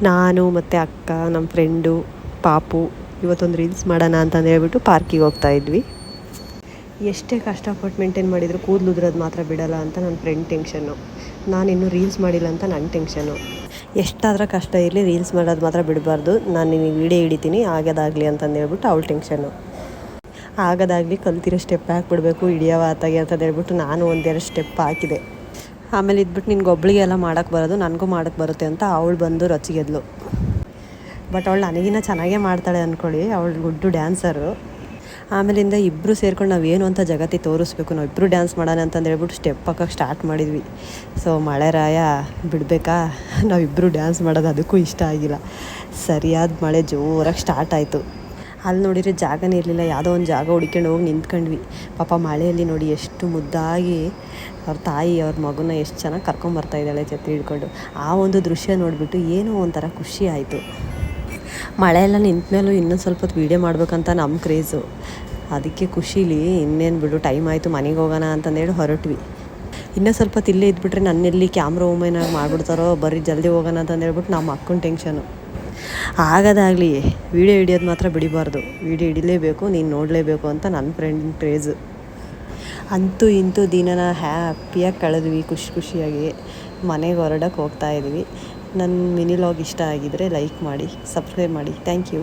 ನಾನು ಮತ್ತು ಅಕ್ಕ, ನಮ್ಮ ಫ್ರೆಂಡು ಪಾಪು ಇವತ್ತೊಂದು ರೀಲ್ಸ್ ಮಾಡೋಣ ಅಂತಂದು ಹೇಳ್ಬಿಟ್ಟು ಪಾರ್ಕಿಗೆ ಹೋಗ್ತಾಯಿದ್ವಿ. ಎಷ್ಟೇ ಕಷ್ಟಪಟ್ಟು ಮೇಂಟೈನ್ ಮಾಡಿದರೂ ಕೂದಲು ಉದುರೋದು ಮಾತ್ರ ಬಿಡೋಲ್ಲ ಅಂತ ನನ್ನ ಫ್ರೆಂಡ್ ಟೆನ್ಷನ್ನು. ನಾನಿನ್ನೂ ರೀಲ್ಸ್ ಮಾಡಿಲ್ಲ ಅಂತ ನನ್ನ ಟೆನ್ಷನ್ನು. ಎಷ್ಟಾದರೂ ಕಷ್ಟ ಇರಲಿ ರೀಲ್ಸ್ ಮಾಡೋದು ಮಾತ್ರ ಬಿಡಬಾರ್ದು, ನಾನು ನಿನಗೆ ವೀಡಿಯೋ ಹಿಡಿತೀನಿ ಆಗೋದಾಗಲಿ ಅಂತಂದು ಹೇಳ್ಬಿಟ್ಟು ಅವಳ ಟೆನ್ಷನ್ನು. ಆಗೋದಾಗಲಿ ಕಲ್ತಿರೋ ಸ್ಟೆಪ್ ಹಾಕ್ಬಿಡ್ಬೇಕು ಹಿಡಿಯವ ಆತಾಗೆ ಅಂತಂದು ಹೇಳ್ಬಿಟ್ಟು ನಾನು ಒಂದೆರಡು ಸ್ಟೆಪ್ ಹಾಕಿದೆ. ಆಮೇಲೆ ಇದ್ಬಿಟ್ಟು ನಿನ್ಗೆ ಒಬ್ಳಿಗೆ ಎಲ್ಲ ಮಾಡೋಕ್ಕೆ ಬರೋದು, ನನಗೂ ಮಾಡೋಕ್ಕೆ ಬರುತ್ತೆ ಅಂತ ಅವಳು ಬಂದು ರೊಚ್ಚಿಗೆದ್ಲು. ಬಟ್ ಅವಳು ನನಗಿನ್ನ ಚೆನ್ನಾಗೇ ಮಾಡ್ತಾಳೆ ಅಂದ್ಕೊಳ್ಳಿ, ಅವಳು ಗುಡ್ಡು ಡ್ಯಾನ್ಸರು. ಆಮೇಲಿಂದ ಇಬ್ಬರು ಸೇರ್ಕೊಂಡು ನಾವೇನು ಅಂತ ಜಗತ್ತಿಗೆ ತೋರಿಸ್ಬೇಕು, ನಾವು ಇಬ್ಬರು ಡ್ಯಾನ್ಸ್ ಮಾಡೋಣ ಅಂತಂದು ಹೇಳ್ಬಿಟ್ಟು ಸ್ಟೆಪ್ ಹಾಕೋಕ್ಕೆ ಸ್ಟಾರ್ಟ್ ಮಾಡಿದ್ವಿ. ಸೊ ಮಳೆರಾಯ ಬಿಡಬೇಕಾ, ನಾವಿಬ್ಬರು ಡ್ಯಾನ್ಸ್ ಮಾಡೋದು ಅದಕ್ಕೂ ಇಷ್ಟ ಆಗಿಲ್ಲ. ಸರಿಯಾದ ಮಳೆ ಜೋರಾಗಿ ಸ್ಟಾರ್ಟ್ ಆಯಿತು. ಅಲ್ಲಿ ನೋಡಿದರೆ ಜಾಗನೇ ಇರಲಿಲ್ಲ, ಯಾವುದೋ ಒಂದು ಜಾಗ ಹುಡ್ಕೊಂಡು ಹೋಗಿ ನಿಂತ್ಕೊಂಡ್ವಿ. ಪಾಪ ಮಳೆಯಲ್ಲಿ ನೋಡಿ ಎಷ್ಟು ಮುದ್ದಾಗಿ ಅವ್ರ ತಾಯಿ ಅವ್ರ ಮಗುನ ಎಷ್ಟು ಚೆನ್ನಾಗಿ ಕರ್ಕೊಂಬರ್ತಾಯಿದ್ದಾಳೆ ಛತ್ರಿ ಹಿಡ್ಕೊಂಡು. ಆ ಒಂದು ದೃಶ್ಯ ನೋಡಿಬಿಟ್ಟು ಏನೋ ಒಂಥರ ಖುಷಿ ಆಯಿತು. ಮಳೆಯೆಲ್ಲ ನಿಂತ ಮೇಲೂ ಇನ್ನೊಂದು ಸ್ವಲ್ಪ ಹೊತ್ತು ವೀಡಿಯೋ ಮಾಡ್ಬೇಕಂತ ನಮ್ಮ ಕ್ರೇಜು. ಅದಕ್ಕೆ ಖುಷೀಲಿ ಇನ್ನೇನು ಬಿಡು ಟೈಮ್ ಆಯಿತು ಮನೆಗೆ ಹೋಗೋಣ ಅಂತಂದೇಳಿ ಹೊರಟ್ವಿ. ಇನ್ನೂ ಸ್ವಲ್ಪ ಹೊತ್ತು ಇಲ್ಲೇ ಇದ್ಬಿಟ್ರೆ ನನ್ನೆಲ್ಲಿ ಕ್ಯಾಮ್ರಾ ವುಮೆನಾಗಿ ಮಾಡಿಬಿಡ್ತಾರೋ, ಬರೀ ಜಲ್ದಿ ಹೋಗೋಣ ಅಂತಂದೇಳ್ಬಿಟ್ಟು ನಮ್ಮ ಅಕ್ಕನ ಟೆನ್ಷನು. ಆಗೋದಾಗಲಿ ವೀಡಿಯೋ ಹಿಡಿಯೋದು ಮಾತ್ರ ಬಿಡಬಾರ್ದು, ವೀಡಿಯೋ ಹಿಡಿಲೇಬೇಕು, ನೀನು ನೋಡಲೇಬೇಕು ಅಂತ ನನ್ನ ಫ್ರೆಂಡಿನ ಕ್ರೇಜು. ಅಂತೂ ಇಂತೂ ದಿನನ ಹ್ಯಾಪಿಯಾಗಿ ಕಳೆದ್ವಿ, ಖುಷಿಯಾಗಿ ಮನೆಗೆ ಹೊರಡಕ್ಕೆ ಹೋಗ್ತಾಯಿದ್ವಿ. ನನ್ನ ಮಿನಿ ವ್ಲಾಗ್ ಇಷ್ಟ ಆಗಿದರೆ ಲೈಕ್ ಮಾಡಿ, ಸಬ್ಸ್ಕ್ರೈಬ್ ಮಾಡಿ. Thank you.